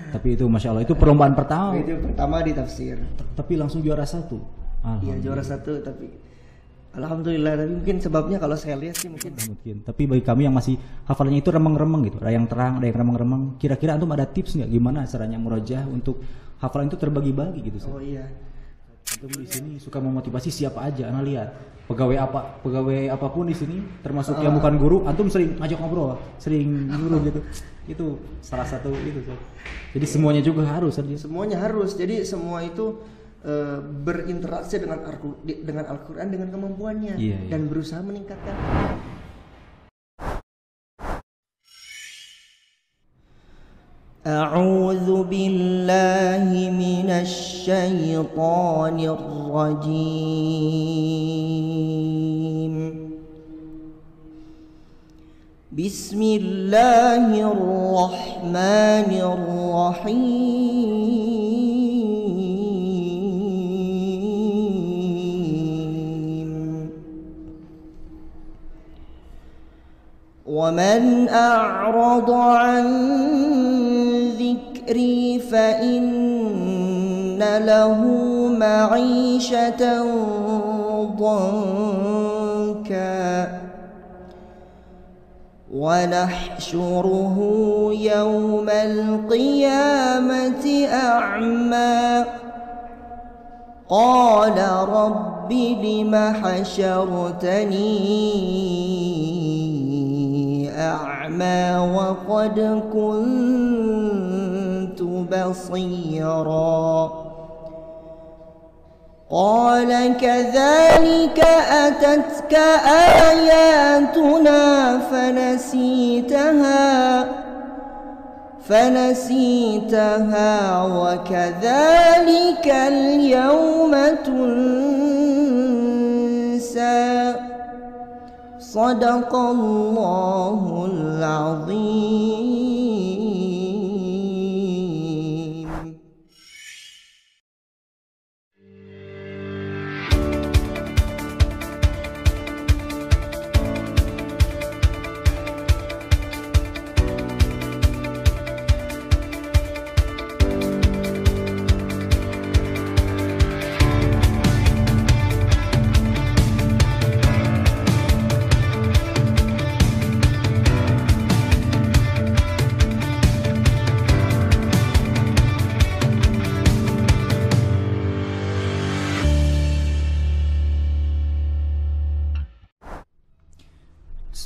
Tapi itu Masya Allah, itu perlombaan pertama. Itu pertama di tafsir. Tapi langsung juara 1. Iya juara 1, tapi alhamdulillah. Tapi mungkin sebabnya kalau saya lihat sih mungkin. Tapi bagi kami yang masih hafalannya itu remeng-remeng gitu, ada yang terang, ada yang remeng-remeng. Kira-kira antum ada tips nggak gimana caranya murajah untuk hafalan itu terbagi-bagi gitu? Oh iya. Antum di sini suka memotivasi siapa aja, ana lihat pegawai apapun di sini, termasuk yang bukan guru, antum sering ngajak ngobrol, sering nyuruh gitu. Itu salah satu itu. Jadi semuanya juga harus. Semuanya harus. Jadi semua itu berinteraksi dengan Al-Quran dengan kemampuannya dan berusaha meningkatkan. A'udzu billahi minasy syaithanir rajim. Bismillahirrahmanirrahim. Wa man a'rada 'an ذكري فإن له معيشة ضنكا ونحشره يوم القيامة أعمى قال رب لم حشرتني أعمى وقد كنت بصيرا قال كذلك أتتك آياتنا فنسيتها وكذلك اليوم تنسى صدق الله العظيم.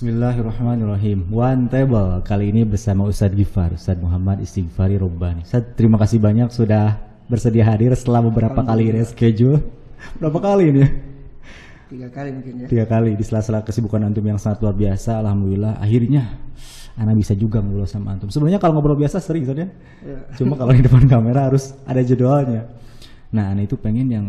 Bismillahirrahmanirrahim. One Table kali ini bersama Ustadz Ghifar, Ustadz Muhammad Istighfari Robbani. Ustadz, terima kasih banyak sudah bersedia hadir setelah beberapa kali reschedule. Berapa kali ini? 3 kali mungkin ya. 3 kali di sela-sela kesibukan antum yang sangat luar biasa. Alhamdulillah akhirnya ana bisa juga ngobrol sama antum. Sebenarnya kalau ngobrol biasa sering Ustadz ya. Cuma kalau di depan kamera harus ada jadwalnya. Nah, ana itu pengen yang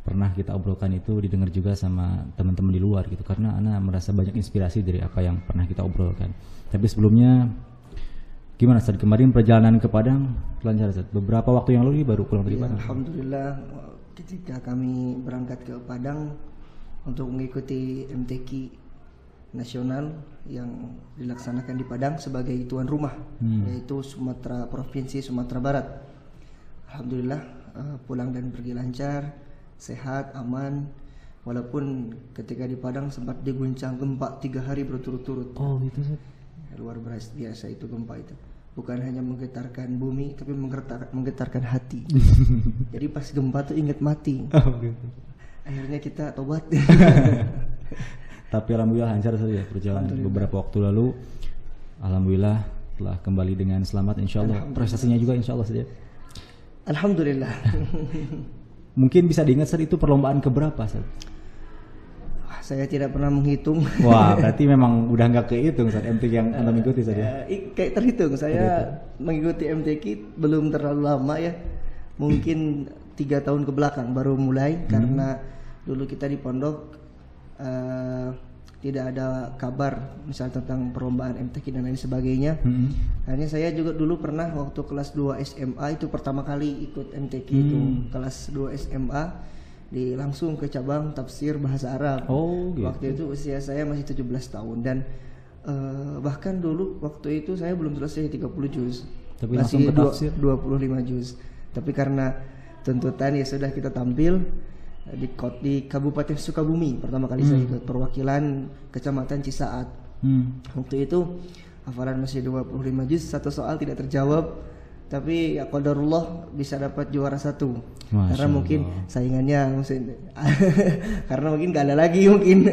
pernah kita obrolkan itu didengar juga sama teman-teman di luar gitu, karena ana merasa banyak inspirasi dari apa yang pernah kita obrolkan. Tapi sebelumnya gimana Ustaz, kemarin perjalanan ke Padang lancar Ustaz? Beberapa waktu yang lalu baru pulang dari Padang. Alhamdulillah, ketika kami berangkat ke Padang untuk mengikuti MTQ nasional yang dilaksanakan di Padang sebagai tuan rumah, yaitu Provinsi Sumatera Barat. Alhamdulillah pulang dan pergi lancar, sehat, aman. Walaupun ketika di Padang sempat diguncang gempa 3 hari berturut-turut. Oh gitu sih. Luar biasa itu gempa itu. Bukan hanya menggetarkan bumi, tapi menggetarkan hati. Jadi pas gempa tuh ingat mati. Oh gitu. Akhirnya kita tobat. Tapi alhamdulillah lancar saja perjalanan. Beberapa waktu lalu alhamdulillah telah kembali dengan selamat insyaallah. Prestasinya juga insyaallah saja. Alhamdulillah. Mungkin bisa diingat Ustaz, itu perlombaan keberapa Ustaz? Saya tidak pernah menghitung. Wah, berarti memang udah nggak kehitung Ustaz MTQ yang Anda mengikuti saja. Kayak terhitung. Saya mengikuti MTQ belum terlalu lama ya. Mungkin 3 tahun ke belakang baru mulai, karena dulu kita di pondok tidak ada kabar misal tentang perlombaan MTQ dan lain sebagainya. Akhirnya saya juga dulu pernah waktu kelas 2 SMA itu pertama kali ikut MTQ itu, kelas 2 SMA langsung ke cabang tafsir bahasa Arab. Oh, gitu. Waktu itu usia saya masih 17 tahun dan bahkan dulu waktu itu saya belum selesai 30 juz. Tapi langsung masih ke tafsir 25 juz. Tapi karena tuntutan ya sudah kita tampil di Kabupaten Sukabumi pertama kali saya ikut perwakilan Kecamatan Cisaat. Waktu itu hafalan masih 25 juz, satu soal tidak terjawab, tapi ya qadarullah bisa dapat juara 1. Karena mungkin saingannya karena mungkin gak ada lagi mungkin.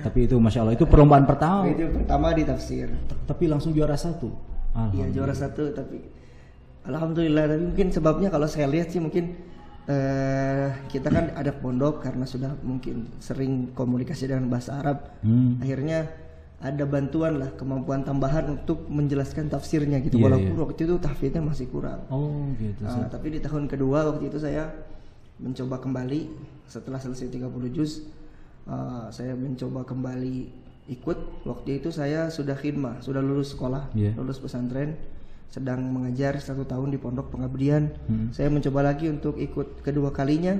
Tapi itu Masya Allah, itu perlombaan pertama. Itu pertama di tafsir. Tapi langsung juara 1. Iya juara 1, tapi alhamdulillah. Tapi mungkin sebabnya kalau saya lihat sih mungkin kita kan ada pondok karena sudah mungkin sering komunikasi dengan bahasa Arab. Akhirnya ada bantuan lah, kemampuan tambahan untuk menjelaskan tafsirnya gitu. Walaupun waktu itu tahfidnya masih kurang. Oh gitu. Tapi di tahun kedua waktu itu saya mencoba kembali setelah selesai 30 juz. Saya mencoba kembali ikut. Waktu itu saya sudah khidmah, sudah lulus sekolah, lulus pesantren, sedang mengajar 1 tahun di pondok pengabdian. Saya mencoba lagi untuk ikut kedua kalinya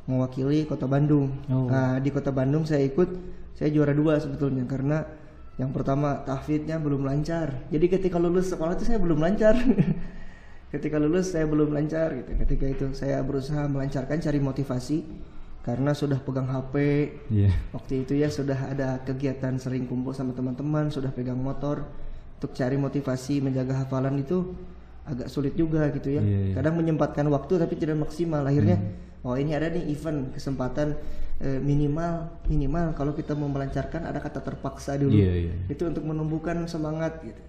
mewakili Kota Bandung. Di Kota Bandung saya ikut. Saya juara 2 sebetulnya karena yang pertama tahfidnya belum lancar. Jadi ketika lulus sekolah itu saya belum lancar. Ketika lulus saya belum lancar gitu. Ketika itu saya berusaha melancarkan, cari motivasi karena sudah pegang HP. Waktu itu ya sudah ada kegiatan sering kumpul sama teman-teman, sudah pegang motor. Untuk cari motivasi menjaga hafalan itu agak sulit juga gitu ya. Kadang menyempatkan waktu tapi tidak maksimal. Akhirnya ini ada nih event, kesempatan minimal kalau kita mau melancarkan ada kata terpaksa dulu. Itu untuk menumbuhkan semangat gitu.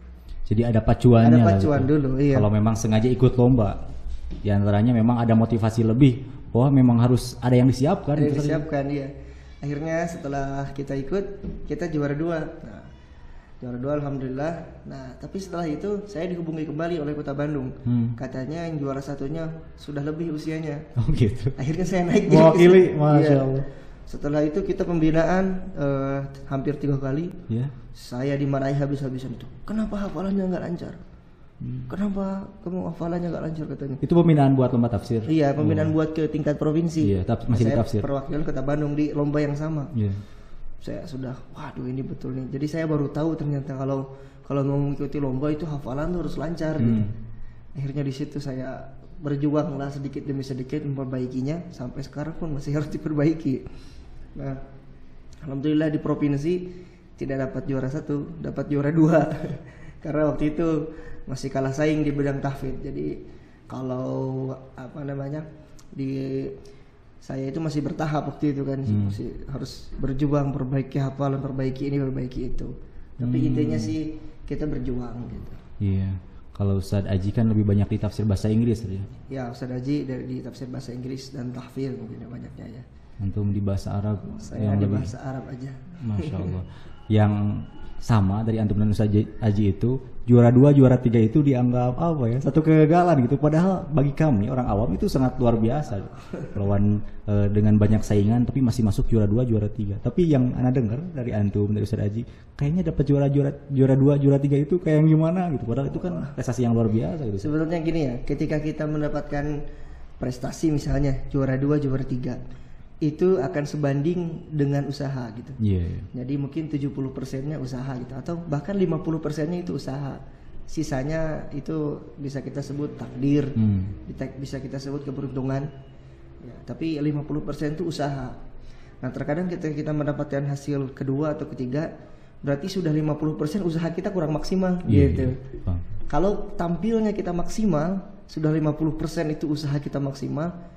Jadi ada pacuannya. Ada pacuan gitu dulu. Kalau memang sengaja ikut lomba, di antaranya memang ada motivasi lebih. Memang harus ada yang disiapkan. Ada yang disiapkan, iya. Akhirnya setelah kita ikut, kita juara 2. Juara 2 alhamdulillah. Nah, tapi setelah itu saya dihubungi kembali oleh Kota Bandung. Katanya yang juara 1-nya sudah lebih usianya. Oh gitu. Akhirnya saya naik mewakili, Masya Allah. Setelah itu kita pembinaan hampir 3 kali. Saya dimarahi habis-habisan itu. Kenapa hafalannya nggak lancar? Kenapa kamu hafalannya nggak lancar katanya? Itu pembinaan buat lomba tafsir? Iya, pembinaan buat ke tingkat provinsi. Masih di tafsir. Saya perwakilan Kota Bandung di lomba yang sama. Saya sudah, waduh ini betul nih. Jadi saya baru tahu ternyata kalau mau mengikuti lomba itu hafalan tuh harus lancar. Gitu. Akhirnya di situ saya berjuang lah sedikit demi sedikit memperbaikinya, sampai sekarang pun masih harus diperbaiki. Nah, alhamdulillah di provinsi tidak dapat juara 1, dapat juara 2 karena waktu itu masih kalah saing di bidang tahfidz. Jadi kalau saya itu masih bertahap waktu itu kan, masih harus berjuang, perbaiki hafalan, perbaiki ini, perbaiki itu. Tapi intinya sih kita berjuang gitu. Iya. Kalau Ustadz Aji kan lebih banyak di tafsir bahasa Inggris ya? Ya, Ustadz Aji di tafsir bahasa Inggris dan tahfidz mungkin banyaknya ya. Antum di bahasa Arab? Saya di bahasa Arab aja. Masya Allah. Yang sama dari antum dan Ustadz Aji itu juara 2, juara 3 itu dianggap satu kegagalan gitu. Padahal bagi kami orang awam itu sangat luar biasa. Lawan dengan banyak saingan tapi masih masuk juara 2, juara 3. Tapi yang ana dengar dari antum, dari Ustadz Aji, kayaknya dapat juara 2, juara 3 itu kayak gimana gitu. Padahal itu kan prestasi yang luar biasa gitu. Sebetulnya gini ya, ketika kita mendapatkan prestasi misalnya juara 2, juara 3, itu akan sebanding dengan usaha gitu. Jadi mungkin 70%-nya usaha gitu, atau bahkan 50%-nya itu usaha. Sisanya itu bisa kita sebut takdir, bisa kita sebut keberuntungan. Ya, tapi 50% itu usaha. Nah, terkadang kita mendapatkan hasil kedua atau ketiga, berarti sudah 50% usaha kita kurang maksimal gitu. Kalau tampilnya kita maksimal, sudah 50% itu usaha kita maksimal.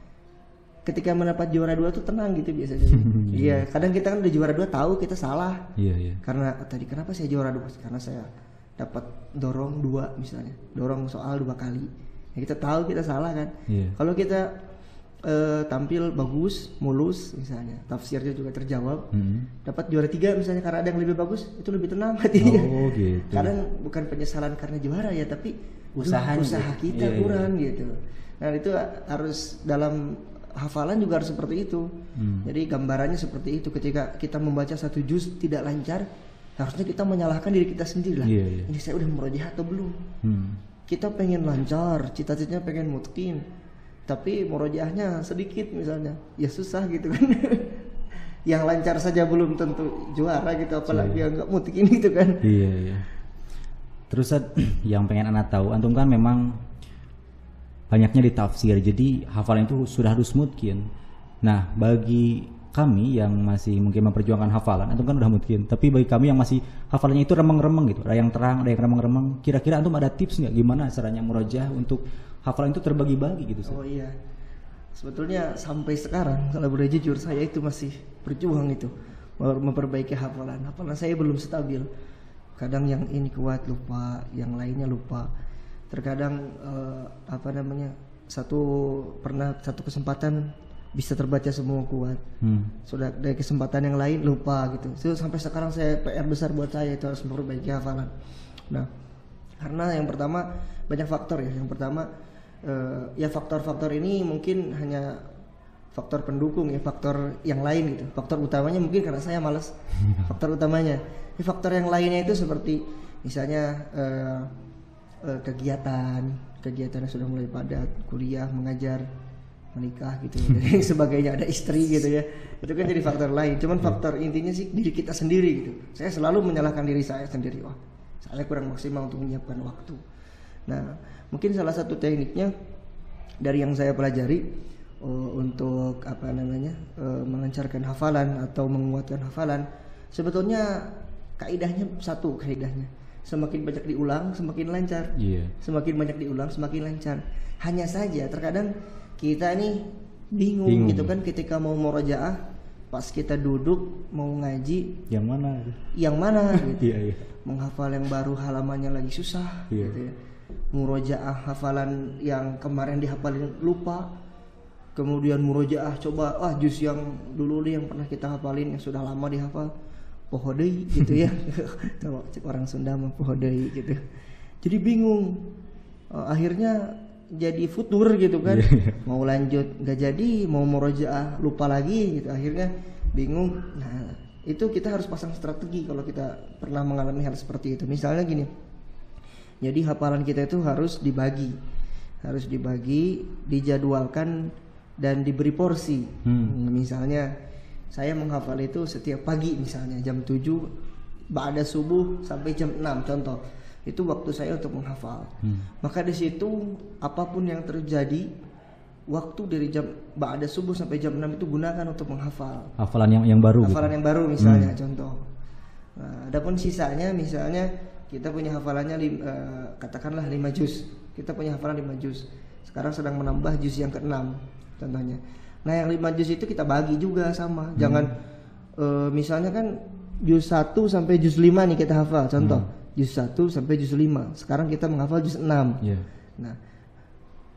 Ketika mendapat juara 2 tuh tenang gitu biasanya. Iya, kadang kita kan udah juara 2 tahu kita salah. Karena tadi kenapa saya juara 2? Karena saya dapat dorong 2 misalnya. Dorong soal 2 kali. Ya, kita tahu kita salah kan. Kalau kita tampil bagus, mulus misalnya, tafsirnya juga terjawab, dapat juara 3 misalnya karena ada yang lebih bagus, itu lebih tenang hatinya. Gitu. Kadang bukan penyesalan karena juara ya, tapi usaha kita kurang gitu. Nah, itu harus dalam hafalan juga harus seperti itu. Jadi gambarannya seperti itu. Ketika kita membaca 1 juz tidak lancar, harusnya kita menyalahkan diri kita sendiri lah. Ini saya udah murojaah atau belum? Kita pengen lancar, cita-citanya pengen mutqin, tapi murojaahnya sedikit misalnya, ya susah gitu kan. Yang lancar saja belum tentu juara gitu, apalagi yang nggak mutqin gitu kan. Terus yang pengen anak tahu, antum kan memang banyaknya di tafsir, jadi hafalan itu sudah harus mungkin. Nah, bagi kami yang masih mungkin memperjuangkan hafalan, antum kan udah mungkin, tapi bagi kami yang masih hafalannya itu remeng-remeng gitu, ada yang terang, ada yang remeng-remeng, kira-kira antum ada tips nggak gimana caranya murojaah untuk hafalan itu terbagi-bagi gitu? Oh iya, sebetulnya sampai sekarang kalau boleh jujur saya itu masih berjuang itu memperbaiki hafalan. Hafalan saya belum stabil. Kadang yang ini kuat lupa, yang lainnya lupa. Terkadang satu kesempatan bisa terbaca semua kuat. Sudah dari kesempatan yang lain lupa gitu. So, sampai sekarang saya PR besar buat saya itu harus memperbaiki hafalan. Nah, karena yang pertama banyak faktor ya. Yang pertama ya faktor-faktor ini mungkin hanya faktor pendukung ya, faktor yang lain gitu. Faktor utamanya mungkin karena saya malas. Faktor utamanya. Faktor yang lainnya itu seperti misalnya kegiatan yang sudah mulai padat, kuliah, mengajar, menikah gitu, dan sebagainya, ada istri gitu ya. Itu kan jadi faktor lain. Cuman faktor intinya sih diri kita sendiri gitu. Saya selalu menyalahkan diri saya sendiri. Wah, saya kurang maksimal untuk menyiapkan waktu. Nah, mungkin salah satu tekniknya dari yang saya pelajari untuk melancarkan hafalan atau menguatkan hafalan, sebetulnya kaidahnya satu, semakin banyak diulang semakin lancar. Semakin banyak diulang semakin lancar. Hanya saja terkadang kita nih bingung gitu kan ketika mau murojaah, pas kita duduk mau ngaji yang mana gitu. Menghafal yang baru halamannya lagi susah gitu ya. Murojaah hafalan yang kemarin dihafalin lupa. Kemudian murojaah coba juz yang dulu nih yang pernah kita hafalin yang sudah lama dihafal pohodei gitu ya. Kalau orang Sunda mah pohodei gitu. Jadi bingung. Akhirnya jadi futur gitu kan. Mau lanjut nggak jadi, mau murojaah lupa lagi gitu. Akhirnya bingung. Nah, itu kita harus pasang strategi kalau kita pernah mengalami hal seperti itu. Misalnya gini. Jadi hafalan kita itu harus dibagi, dijadwalkan dan diberi porsi. Misalnya saya menghafal itu setiap pagi, misalnya jam 7 ba'da subuh sampai jam 6 contoh. Itu waktu saya untuk menghafal. Maka di situ apapun yang terjadi, waktu dari jam ba'da subuh sampai jam 6 itu gunakan untuk menghafal. Hafalan yang baru. Hafalan yang baru misalnya contoh. Nah, adapun sisanya misalnya kita punya hafalannya katakanlah 5 juz. Kita punya hafalan 5 juz. Sekarang sedang menambah juz yang ke-6 contohnya. Nah, yang 5 juz itu kita bagi juga sama. Jangan misalnya kan juz 1 sampai juz 5 nih kita hafal contoh. Juz 1 sampai juz 5. Sekarang kita menghafal juz 6. Nah,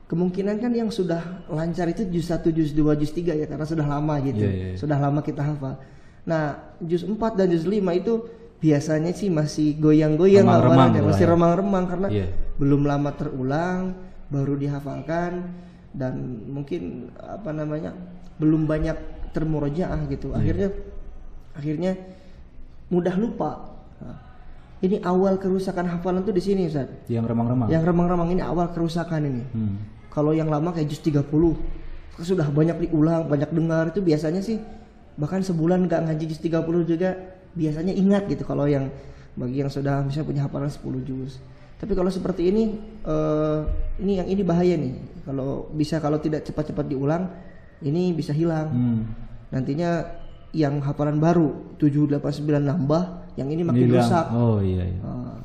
kemungkinan kan yang sudah lancar itu juz 1, juz 2, juz 3 ya, karena sudah lama gitu. Sudah lama kita hafal. Nah, juz 4 dan juz 5 itu biasanya sih masih goyang-goyang hafalannya, masih remang-remang karena belum lama terulang, baru dihafalkan dan mungkin belum banyak termurojaah gitu. Akhirnya mudah lupa. Nah, ini awal kerusakan hafalan tuh di sini, Ustaz. Yang remang-remang ini awal kerusakan ini. Kalau yang lama kayak juz 30 sudah banyak diulang, banyak dengar, itu biasanya sih bahkan sebulan nggak ngaji juz 30 juga biasanya ingat gitu. Kalau yang bagi yang sudah misalnya punya hafalan 10 juz. Tapi kalau seperti ini ini bahaya nih. Kalau tidak cepat-cepat diulang, ini bisa hilang. Nantinya yang hafalan baru 7, 8, 9 nambah, yang ini makin rusak.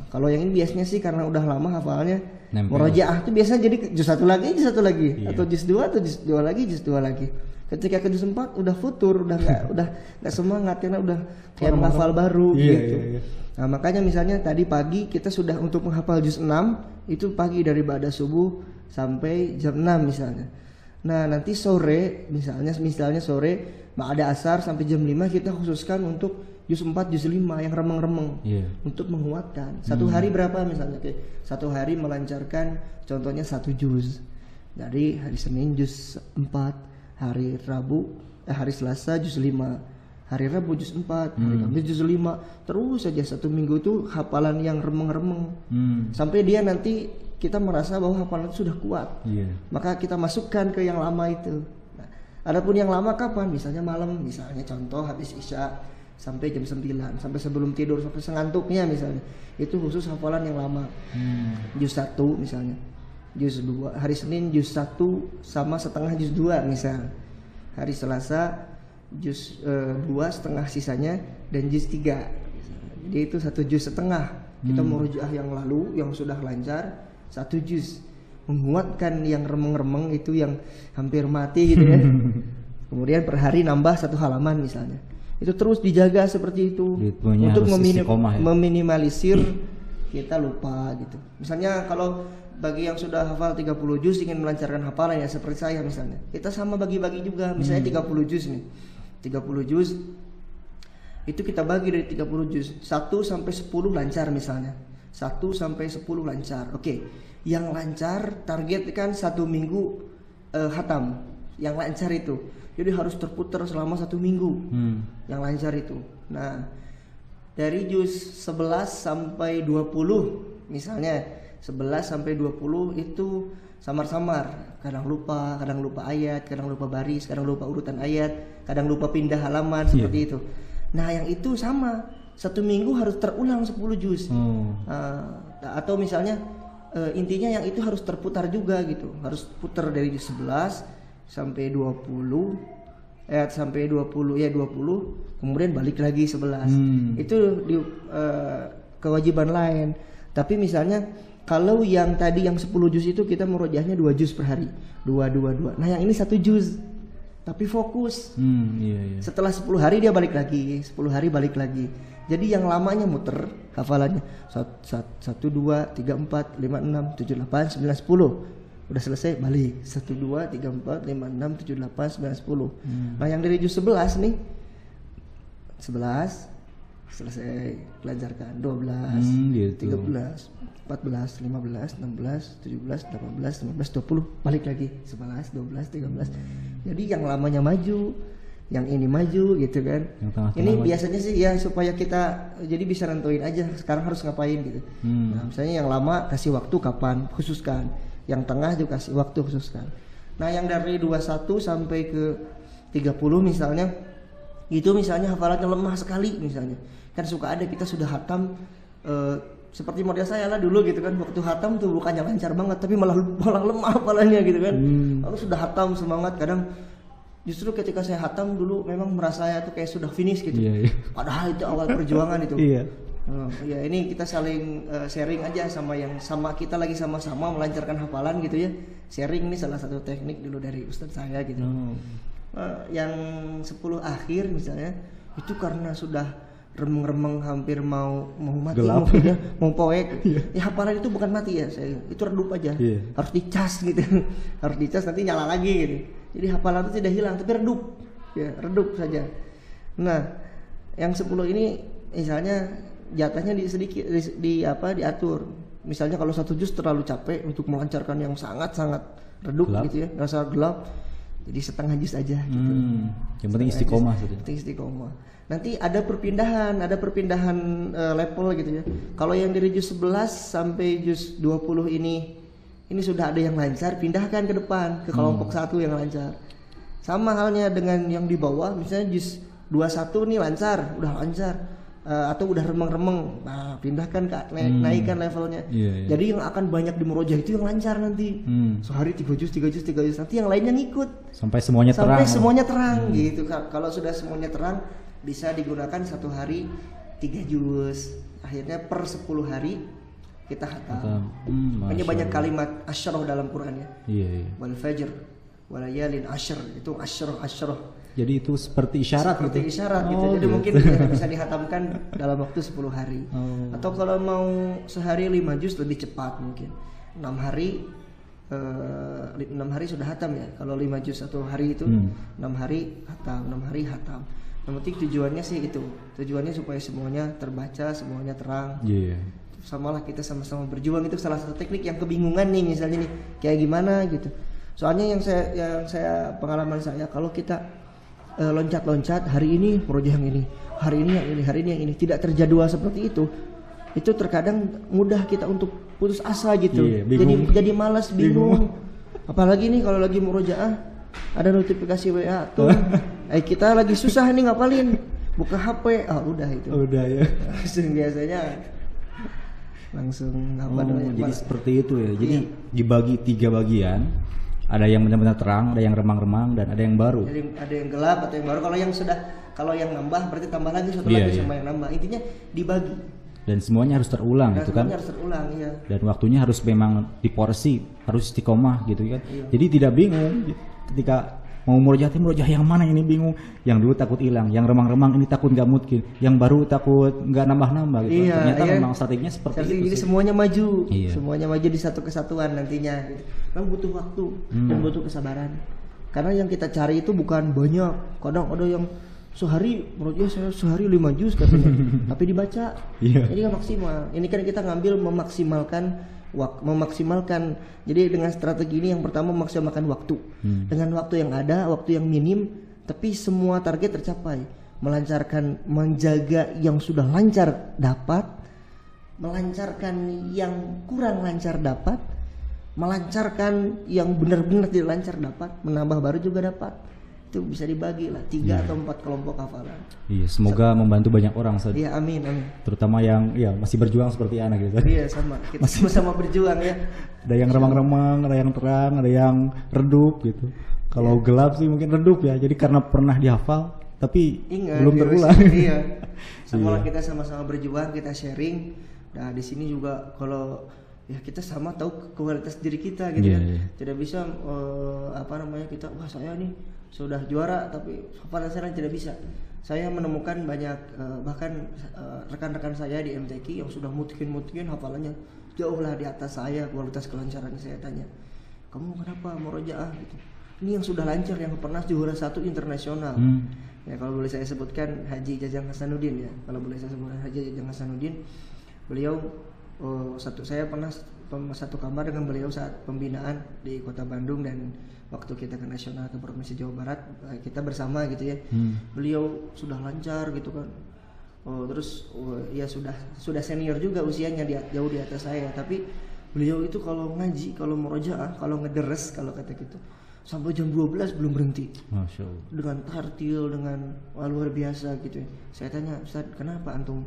Kalau yang ini biasanya sih karena udah lama hafalannya, murojaah itu biasanya jadi juz 1 lagi, atau juz 2 atau juz 2 lagi, juz 2 lagi. Ketika ke juz 4 udah futur, udah nggak semangat karena udah kayak menghafal baru gitu. Nah, makanya misalnya tadi pagi kita sudah untuk menghafal juz 6 itu pagi dari ba'da subuh sampai jam 6 misalnya. Nah, nanti sore misalnya sore ba'da asar sampai jam 5 kita khususkan untuk juz 4, juz 5 yang remeng-remeng untuk menguatkan. Satu hari berapa misalnya? Satu hari melancarkan contohnya 1 juz. Jadi hari Senin juz 4, hari Selasa juz 5. Hari Rabu juz 4, hari Kamis juz 5. Terus saja satu minggu itu hafalan yang remeng-remeng. Sampai dia nanti kita merasa bahwa hafalan itu sudah kuat. Maka kita masukkan ke yang lama itu. Nah, adapun yang lama kapan? Misalnya malam, misalnya contoh habis Isya sampai jam 9, sampai sebelum tidur, sampai sengantuknya misalnya. Itu khusus hafalan yang lama. Juz 1 misalnya. Juz 2, hari Senin juz 1 sama setengah juz 2 misal. Hari Selasa juz 2 setengah sisanya dan juz 3. Jadi itu 1 juz setengah. Kita murojaah yang lalu yang sudah lancar 1 juz. Menguatkan yang remeng-remeng itu yang hampir mati gitu ya. Kemudian per hari nambah 1 halaman misalnya. Itu terus dijaga seperti itu untuk meminimalisir kita lupa gitu. Misalnya kalau bagi yang sudah hafal 30 juz ingin melancarkan hafalan ya seperti saya misalnya. Kita sama bagi-bagi juga. Misalnya 30 juz nih. 30 juz itu kita bagi dari 30 juz 1 sampai 10 lancar misalnya. 1 sampai 10 lancar. Oke. Yang lancar target kan 1 minggu khatam. Yang lancar itu. Jadi harus terputar selama 1 minggu. Yang lancar itu. Nah, dari juz 11 sampai 20 misalnya 11 sampai 20 itu samar-samar. Kadang lupa ayat, kadang lupa baris, kadang lupa urutan ayat, kadang lupa pindah halaman seperti itu. Nah, yang itu sama. 1 minggu harus terulang 10 juz. Atau misalnya intinya yang itu harus terputar juga gitu. Harus putar dari juz 11 sampai 20 sampai 20 kemudian balik lagi 11. Itu kewajiban lain. Tapi misalnya kalau yang tadi yang 10 juz itu kita murojaahnya 2 juz per hari. 2. Nah, yang ini 1 juz. Tapi fokus. Setelah 10 hari dia balik lagi, 10 hari balik lagi. Jadi yang lamanya muter hafalannya 1 2 3 4 5 6 7 8 9 10. Udah selesai balik 1 2 3 4 5 6 7 8 9 10. Nah, yang dari juz 11 nih 11 selesai pelajarkan 12 13 14 15 16 17 18 19 20 balik lagi 11 12 13. Jadi yang lamanya maju, yang ini maju gitu kan. Ini biasanya sih ya supaya kita jadi bisa nentuin aja sekarang harus ngapain gitu. Nah, misalnya yang lama kasih waktu kapan, khususkan. Yang tengah juga kasih waktu khususkan. Nah, yang dari 21 sampai ke 30 misalnya, itu misalnya hafalannya lemah sekali misalnya. Kan suka ada kita sudah hatam seperti model saya lah dulu gitu kan. Waktu hatam tuh bukannya lancar banget tapi malah lemah hafalannya gitu kan. Lalu sudah hatam semangat, kadang justru ketika saya hatam dulu memang merasa saya tuh kayak sudah finish gitu. Padahal itu awal perjuangan itu. Ya ini kita saling sharing aja sama kita lagi sama-sama melancarkan hafalan gitu ya. Sharing ini salah satu teknik dulu dari ustadz saya gitu. Yang 10 akhir misalnya itu karena sudah remeng-remeng hampir mau mati, mau poek. Ya hafalan itu bukan mati ya, itu redup aja. Harus dicas gitu. Harus dicas nanti nyala lagi gitu. Jadi hafalan itu tidak hilang tapi redup. Ya, redup saja. Nah, yang 10 ini misalnya jatahnya diatur. Misalnya kalau 1 juz terlalu capek untuk melancarkan yang sangat-sangat redup gitu ya, rasa gelap. Jadi setengah juz aja gitu. Yang penting istiqomah gitu. Penting istiqomah. Nanti ada perpindahan level gitu ya. Kalau yang dari juz 11 sampai juz 20 ini sudah ada yang lancar, pindahkan ke depan ke kelompok 1 yang lancar. Sama halnya dengan yang di bawah, misalnya juz 21 nih udah lancar. Atau udah remeng-remeng, nah pindahkan ke naikkan levelnya. Jadi yang akan banyak di murojaah itu yang lancar nanti. Sehari 3 juz nanti yang lainnya ngikut sampai semuanya terang gitu. Kalau sudah semuanya terang bisa digunakan 1 hari 3 juz. Akhirnya per 10 hari kita khatam. Hanya banyak kalimat asyroh dalam Quran ya. Wal fajr walayalin ashr, itu asyroh. Jadi itu seperti isyarat gitu. Jadi mungkin bisa dihatamkan dalam waktu 10 hari. Atau kalau mau sehari 5 juz lebih cepat mungkin. 6 hari sudah hatam ya. Kalau 5 juz 1 hari itu 6 hari hatam. Yang penting tujuannya sih itu. Tujuannya supaya semuanya terbaca, semuanya terang. Samalah kita sama-sama berjuang, itu salah satu teknik yang kebingungan nih misalnya nih kayak gimana gitu. Soalnya yang saya pengalaman saya, kalau kita loncat-loncat, hari ini proyek yang ini, hari ini yang ini, tidak terjadwal seperti itu terkadang mudah kita untuk putus asa gitu. Jadi malas, bingung. Apalagi nih kalau lagi murojaah ada notifikasi WA tuh, kita lagi susah nih ngapalin, buka HP, udah itu. Udah ya. Langsung biasanya langsung apa namanya? Jadi seperti itu ya. Jadi dibagi 3 bagian. Ada yang benar-benar terang, ada yang remang-remang, dan ada yang baru. Jadi ada yang gelap atau yang baru. Kalau yang nambah berarti tambah lagi satu lagi sama yang nambah. Intinya dibagi. Dan semuanya harus terulang gitu kan. Harus terulang, iya. Dan waktunya harus memang diporsi, harus istiqomah gitu kan. Iya. Jadi tidak bingung ketika mau murojaah yang mana ini bingung. Yang dulu takut hilang, yang remang-remang ini takut nggak mungkin, yang baru takut nggak nambah-nambah gitu. Iya, Ternyata memang strateginya seperti itu. Jadi semuanya maju, semuanya maju di satu kesatuan nantinya. Gitu. Memang butuh waktu dan butuh kesabaran. Karena yang kita cari itu bukan banyak. Kadang ada yang sehari, menurutnya saya sehari 5 juz katanya, tapi dibaca. Jadi kan maksimal. Ini kan kita ngambil memaksimalkan. Jadi dengan strategi ini yang pertama memaksimalkan waktu. Dengan waktu yang ada, waktu yang minim, tapi semua target tercapai. Menjaga yang sudah lancar dapat, melancarkan yang kurang lancar dapat, melancarkan yang benar-benar tidak lancar dapat, menambah baru juga dapat. Itu bisa dibagi lah 3 atau 4 kelompok hafalan. Iya, semoga membantu banyak orang saja. Iya, amin. Terutama yang masih berjuang seperti anak gitu. Iya, sama. Kita sama-sama berjuang ya. Ada yang remang-remang, ada yang terang, ada yang redup gitu. Kalau gelap sih mungkin redup ya. Jadi karena pernah dihafal tapi belum terulang. Iya. Sama kita sama-sama berjuang, kita sharing. Nah, di sini juga kalau kita sama tahu kualitas diri kita gitu kan. Tidak bisa kita saya nih sudah juara tapi hafalan saya tidak bisa. Saya menemukan banyak bahkan rekan-rekan saya di MTQ yang sudah mutkin hafalannya jauh lah di atas saya kualitas kelancarannya. Saya tanya, kamu kenapa murojaah gitu? Ini yang sudah lancar, yang pernah juara 1 internasional. Ya kalau boleh saya sebutkan Haji Jajang Hasanuddin ya. Kalau boleh saya sebutkan Haji Jajang Hasanuddin, beliau saya pernah satu kamar dengan beliau saat pembinaan di Kota Bandung, dan waktu kita ke nasional ke Provinsi Jawa Barat kita bersama gitu ya. Beliau sudah lancar gitu kan. Ya sudah senior juga usianya, jauh di atas saya, tapi beliau itu kalau ngaji, kalau murojaah, kalau ngederes kalau kata gitu sampai jam 12 belum berhenti. Masya Allah. Dengan tartil, dengan luar biasa gitu ya. Saya tanya, Ustaz, kenapa antum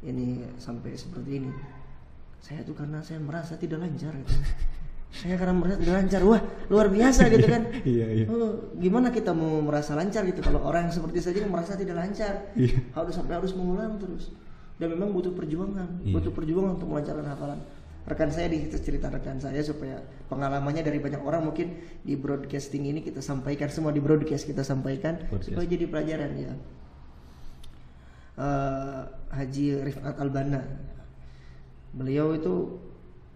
ini sampai seperti ini? Saya tuh karena saya merasa tidak lancar gitu. Saya karena merasa tidak lancar, wah luar biasa gitu kan. Iya. Gimana kita mau merasa lancar gitu kalau orang yang seperti saja merasa tidak lancar, harus mengulang terus. Dan memang butuh perjuangan, butuh perjuangan untuk melancarkan hafalan. Rekan saya cerita rekan saya supaya pengalamannya dari banyak orang mungkin di broadcasting ini kita sampaikan, semua di broadcast kita sampaikan supaya jadi pelajaran ya. Haji Rifat Albana, beliau itu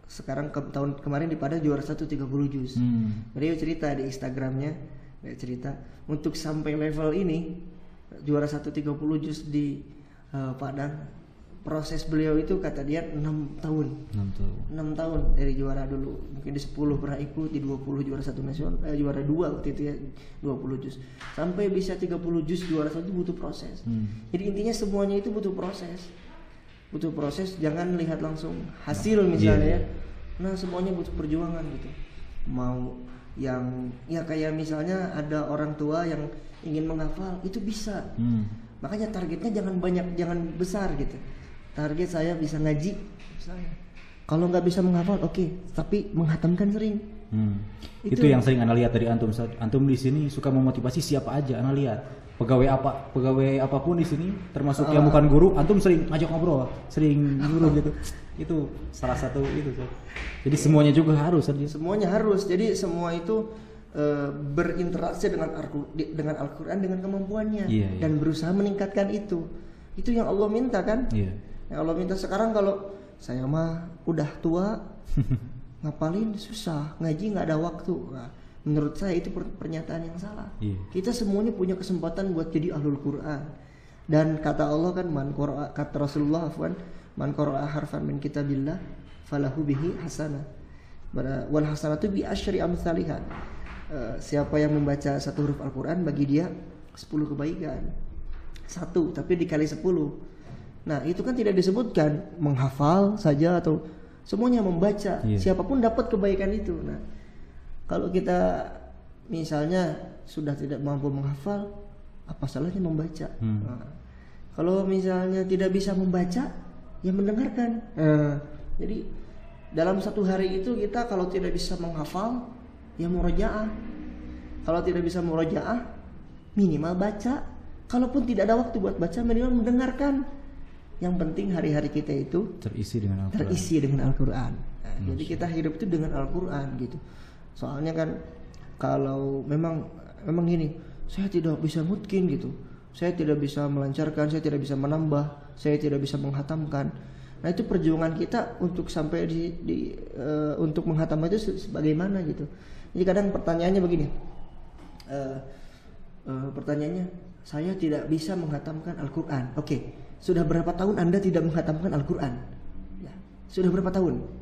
sekarang tahun kemarin di Padang juara 1 30 juz. Beliau cerita di Instagramnya, untuk sampai level ini juara 1 30 juz di Padang, proses beliau itu kata dia 6 tahun. 6 tahun dari juara dulu, mungkin di 10 pernah ikut, di 20 juara 1 nasional, juara 2 waktu itu ya 20 juz. Sampai bisa 30 juz juara 1 butuh proses. Jadi intinya semuanya itu butuh proses. Butuh proses, jangan lihat langsung hasil misalnya ya. Nah, semuanya butuh perjuangan gitu. Mau yang kayak misalnya ada orang tua yang ingin menghafal, itu bisa. Makanya targetnya jangan banyak, jangan besar gitu. Target saya bisa ngaji misalnya. Kalau nggak bisa menghafal tapi menghatamkan sering. Itu yang sering Ana lihat dari antum. Antum di sini suka memotivasi siapa aja Ana lihat. Pegawai apapun di sini, termasuk yang bukan guru, antum sering ngajak ngobrol, sering guru gitu. Itu salah satu itu. Jadi semuanya juga harus. Semuanya harus. Jadi semua itu berinteraksi dengan Al-Quran dengan kemampuannya dan berusaha meningkatkan itu. Itu yang Allah minta kan? Yang Allah minta. Sekarang kalau saya mah udah tua, ngapalin susah, ngaji nggak ada waktu. Nah, menurut saya itu pernyataan yang salah. Kita semuanya punya kesempatan buat jadi ahlul Quran. Dan kata Allah kan, kata Rasulullah man qara'a harfan min kitabillah falahu bihi hasanah. Wal hasanatu bi asyri amsalihha. Siapa yang membaca satu huruf Al-Quran, bagi dia 10 kebaikan. 1 tapi dikali 10. Nah, itu kan tidak disebutkan menghafal saja atau semuanya membaca. Siapapun dapat kebaikan itu. Nah, kalau kita misalnya sudah tidak mampu menghafal, apa salahnya membaca? Nah, Kalau misalnya tidak bisa membaca, ya mendengarkan. Jadi dalam satu hari itu kita kalau tidak bisa menghafal, ya murojaah. Kalau tidak bisa murojaah, minimal baca. Kalaupun tidak ada waktu buat baca, minimal mendengarkan. Yang penting hari-hari kita itu terisi dengan Al-Quran. Nah, jadi kita hidup itu dengan Al-Quran gitu. Soalnya kan kalau memang gini, saya tidak bisa mutkin gitu, saya tidak bisa melancarkan, saya tidak bisa menambah, saya tidak bisa menghatamkan. Nah itu perjuangan kita untuk sampai untuk menghatam itu sebagaimana gitu. Jadi kadang pertanyaannya begini, pertanyaannya, saya tidak bisa menghatamkan Al-Quran. Oke, sudah berapa tahun Anda tidak menghatamkan Al-Quran? Ya, sudah berapa tahun?